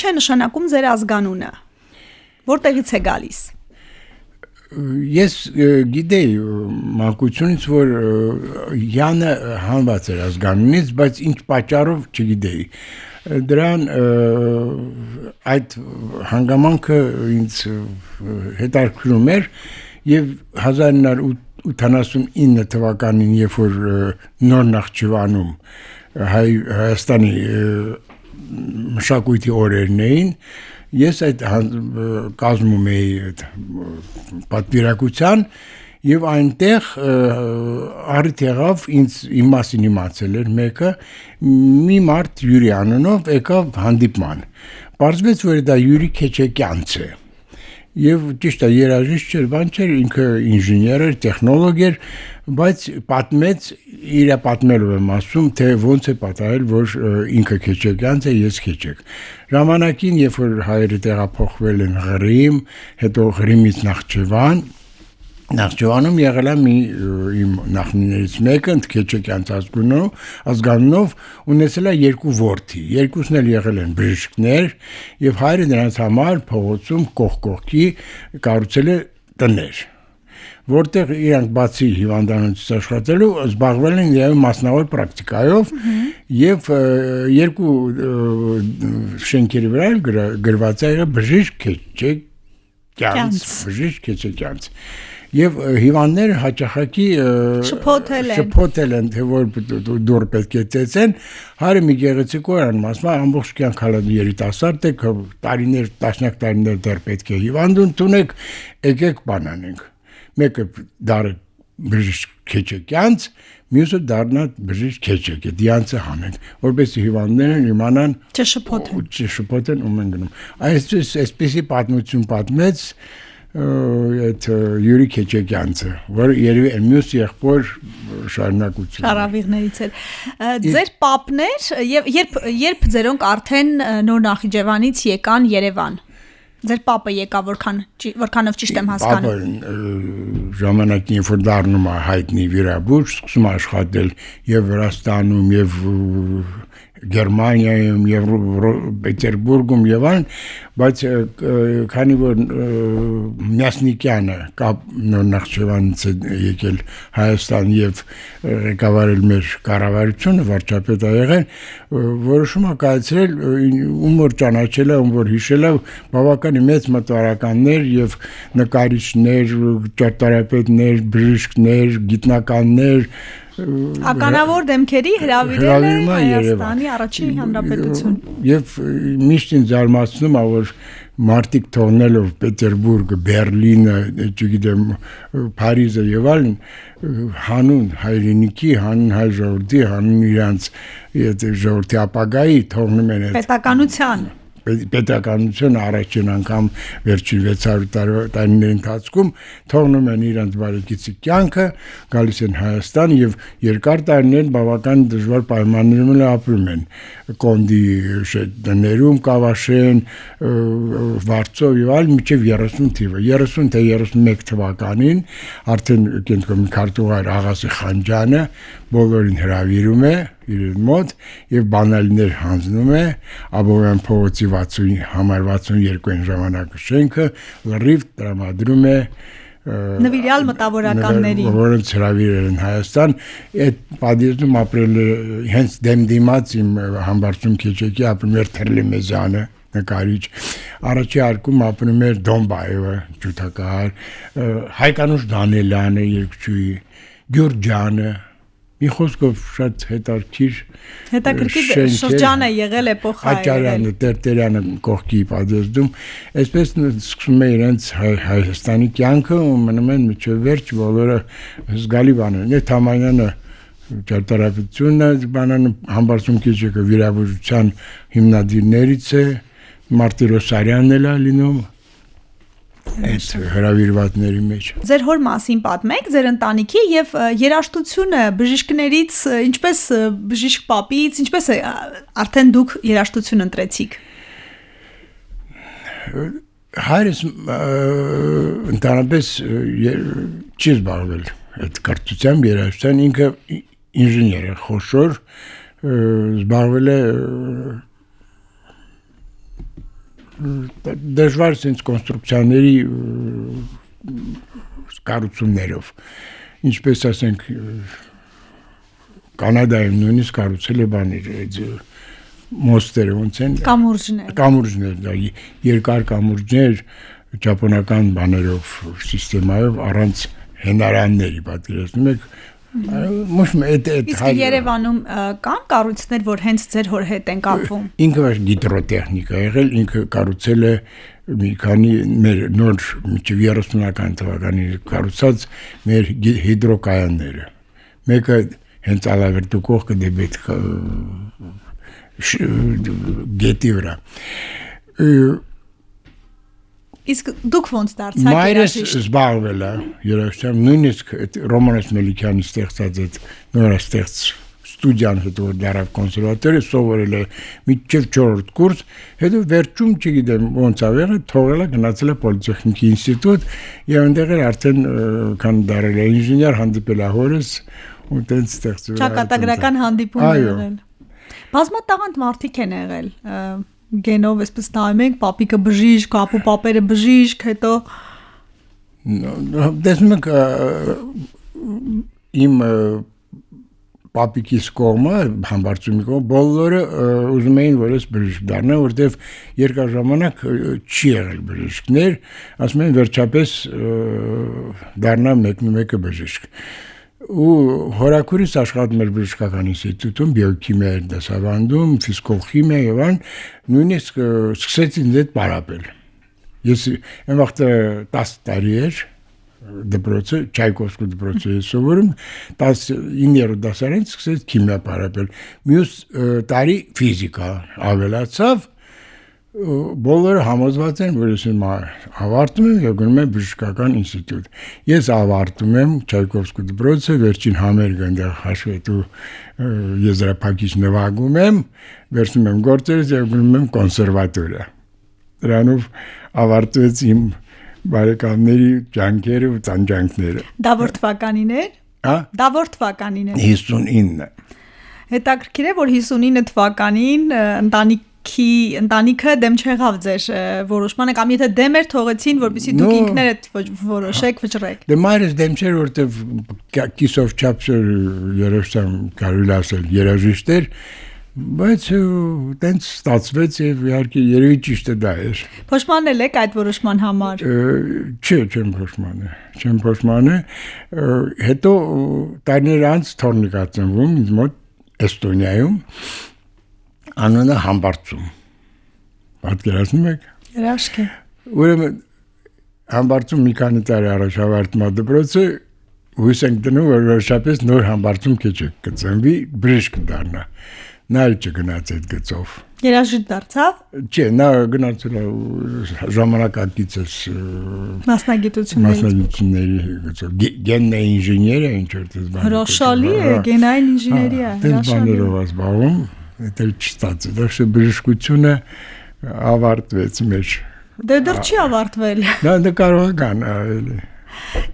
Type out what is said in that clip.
է նշանակում ձեր ազգանունը։ Որտեղից է գալիս։ Ես գիտեի մանկությունից, որ Յանը հանված էր ազգանունից, բայց ինչ պատճառով չգիտեի։ Դրան այդ հանգամանքը ինձ հետաքրքրում էր եւ 1989 թվականին, երբ որ նոր Նախճիվանում Հայաստանի մշակույթի օրերն էին, ես այդ կազմում էի պատվիրակության եւ այնտեղ առիթ եղավ իմ մասին իմացել էր մեկը մի մարդ Յուրի անունով եկավ հանդիպման։ Պարզվեց, որ դա Յուրի Քեչեկյանց է։ Եվ ճիշտ է, երաժիշտ չէր, բան չէր, ինքը ինժեներ էր, տեխնոլոգ էր, բայց պատմեց, իր պատմելով եմ ասում, թե ոնց է պատահել, որ ինքը Քեչեկյանց է, ես Քեչեկ։ Ժամանակին, երբ որ հայերը տեղափոխվել են Ղրիմ, հետո Ղրիմից Նախճիվանում եղել է մի իմ նախնիներից մեկը, Քեչեկյանց ազգանունով ունեցել է երկու որդի, երկուսն էլ եղել են բժիշկներ, եւ հայրը նրանց համար փողոցում կողքի կառուցել է տներ, որտեղ իրանք բացի հիվանդանոցից աշխատելու զբաղվել են եւ մասնավոր պրակտիկայով եւ երկու շենքերի վրա գրված է բժիշկ Քեչեկյանց Եվ հիվանդները հաճախակի շփոթել են, թե որ դուր պետք է ծեծեն, հայրը մի գեղեցիկ օրան ասում է ամբողջ կյանք հալա երիտասարդ եք, տարիներ, տասնյակ տարիներ դեռ պետք է հիվանդ ընդունեք, եկեք բան անենք։ Մեկը դառը բժիշկ Քեչեկյանց, մյուսը դառնա բժիշկ Քեչեկ, դիանցը հանենք, որպեսզի հիվանդները իմանան չշփոթեն ու մեն գնում։ Այսպեսի պատմություն պատմեց այդ Յուրի Քեչեկյանցը, որ երևի մյուս եղբոր շարունակություն։ Շարավիղներից էր։ Ձեր պապներ երբ ձերոնք արդեն Նոր Նախիջևանից եկան Երևան։ Ձեր պապը եկա որքանով ճիշտ եմ հասկանում։ Պապը ժամանակին երբ որ դառնում է հայտնի վիրաբույժ, սկսում աշխատել եւ Վրաստանում եւ Գերմանիայում եւ Պետերբուրգում եւ այլն, բայց քանի որ Մյասնիկյանը Նոր Նախճիվանից է եկել Հայաստան եւ ղեկավարել մեր կառավարությունը, վարչապետ ա եղել, որոշում ա կայացրել ում որ ճանաչել է, ում որ հիշել է, բավական մեծ մտավորականներ եւ նկարիչներ, ճարտարապետներ, բժիշկներ, գիտնականներ ականավոր դեմքերի հրավիրել է Հայաստանի առաջին հանրապետություն։ Եվ միշտ ինձ զարմացնում է, որ մարդիկ թողնելով Պետերբուրգը, Բերլինը, չգիտեմ, Փարիզը եւ այլն, հանուն հայրենիքի, հանուն հայ ժողովրդի, հանուն իրանց ժողովրդի ապագայի թողնում են պետականության պետականությունը առաջին անգամ վերջին 600 տարիների ընթացքում թողնում են իրենց բարեկիցի կյանքը, գալիս են Հայաստան եւ երկար տարիներ բավական դժվար պայմաններում ապրում են Կոնդի շետներում, Կավաշեն, Վարձով եւ այլ մինչեւ 30 թիվը 30 թե 31 թվականին արդեն կենտրոնի քարտուղար Աղասի Խանջյանը բոլորին հրավիրում է իր մոտ եւ բանալիներ հանձնում է Աբովյան փողոցի 62 ժամանակը շենքը լրիվ տրամադրում է նվիրյալ մտավորականների որոնց հրավիրել են Հայաստան այդ պատիժում ապրել հենց դեմդիմաց իմ Համբարձում Քեչեկի ապրում էր Թերլիմեզյանը նկարիչ առաջի արկում ապրում էր Դոմբայևը ջութակահար Հայկանուշ Դանելյանը երկչուի Գյուրջյանը մի խոսքով շատ հետաքրքիր շրջան է եղել էպոխա Աճարյանը, Տերտերյանը կողքի պատերազմում, այսպես սկսում է իրենց Հայաստանի կյանքը ու մնում են մինչև վերջ բոլորը զգալի բաներ։ Նե Թամանյանը ճարտարապետությունն է, բանանը Համբարձում Քեչեկը վիրաբուժության հիմնադիրներից է, Մարտիրոսարյանն էլ է լինում այդ հրավիրվածների մեջ։ Ձեր հոր մասին պատմեք, ձեր ընտանիքի եւ երաժշտությունը բժիշկներից, ինչպես բժիշկ պապից, ինչպես արդեն դուք երաժշտություն ընտրեցիք։ Հայրս ընդհանրապես չի զբաղվել այդ կրթությամբ, երաժշտությամբ, ինքը ինժեներ է, խոշոր, զբաղվել է դժվար sense կոնստրուկցիաների կառուցումներով ինչպես ասենք Կանադայում նույնիսկ կառուցել է բաներ մոստերը ոնց են կամուրջներ դա երկար կամուրջներ ճապոնական բաներով սիստեմայով առանց հենարանների պատկերացնում եք Իսկ Երևանում կան կառույցներ, որ հենց ձեր հոր հետ են կապվում։ Ինքը գիդրոտեխնիկա եղել, ինքը կառուցել է մի քանի մեր նոր մինչև 30-ական թվականի կառուցած մեր հիդրոկայանները։ Մեկը հենց Ալավերդու կողքը դեպի գետի վրա։ Իսկ դուք ոնց դարձաք երաժիշտ։ Մայրս զբաղվել է երաժշտությամբ, նույնիսկ Ռոմանոս Մելիքյանի ստեղծած այդ նորաստեղծ ստուդիան հետո դարավ կոնսերվատորը սովորել է մինչև 4-րդ կուրս, հետո վերջում չգիտեմ ոնց աղեղը թողել է գնացել է պոլիտեխնիկի ինստիտուտ եւ այնտեղ էր արդեն քան դարել է ինժեներ հանդիպել է հորս ու տենց ստեղծել։ Ճակատագրական հանդիպում է եղել։ Բազմատաղանդ մարդիկ են եղել գենով այսպես նայում ենք պապիկը բժիշկ, ապու պապերը բժիշկ, հետո տեսնում եք իմ պապիկիս կողմը, համբարձումի կողմը բոլորը ուզում էին որ ես բժիշկ դառնամ, որտեվ երկար ժամանակ չի եղել բժիշկներ, ասում են վերջապես դառնա մեկը բժիշկ։ Ու հորաքուրիս աշխատում էր բժշկական ինստիտուտում, բիոքիմիա էր դասավանդում, ֆիզկոքիմիա եւ այլն, նույնիսկ սկսեց ինձ հետ պարապել։ Ես այն վաղտը 10 տարի էր դպրոցը, Չայկովսկու դպրոցը սովորում, 19-րդ դասարան սկսեց քիմիա պարապել։ Մյուս տարի ֆիզիկա ավելացավ, բոլորը համոզված են, որ ես ավարտում եմ եւ գնում եմ բժշկական ինստիտուտ։ Ես ավարտում եմ Չայկովսկու դպրոցը, վերջին համերգը այնտեղ հաշվետու եզրափակիչ նվագում եմ, վերցնում եմ գործերս եւ գնում եմ կոնսերվատորիա։ Դրանով ավարտվեց իմ բարեկամների ջանքերը ու ծանջանքները։ Դա որ թվականին էր։ Հա։ Դա որ թվականին էր։ 59։ Հետաքրքիր է, որ 59 թվականին ընտանիքը դեմ չեղավ ձեր որոշմանը կամ եթե դեմ էր թողեցին, որպեսզի դուք ինքներդ որոշեք, վճռեք։ Դե մայրս դեմ չէր, որտեվ կիսով չափսեր երաժշտամ կարելի ասել երաժիշտ էր, բայց տենց ստացվեց եւ իհարկե երևի ճիշտը դա էր։ Փոշմանել եք այդ որոշման համար։ Չէ, չեմ փոշմանել, հետո տարիներ անց թորնիկ ածնվում ինձ մոտ Էստոնիայում անունը Համբարձում։ Պատկերացնում եք։ Երաշտ է։ Ուրեմն Համբարձում մի քանի տարի առաջ ավարտում դպրոցը, հույս ենք դնում, որ վերջապես նոր Համբարձում կծնվի, բժիշկ դառնա։ Նա չգնաց այդ գծով։ Երաժիշտ դարձավ։ Չէ, նա գնացել է ժամանակակիցս մասնագիտությունների գծով։ Գեննա ինժեներ է ինչ որ դες բան։ Հրաշալի է, գենային ինժեներիա, հրաշալի։ Դες բաներով զբաղվում, դա չստացել, դա բժշկությունը ավարտվեց մեր։ Դե դեռ չի ավարտվել։ Դա կարող է գան,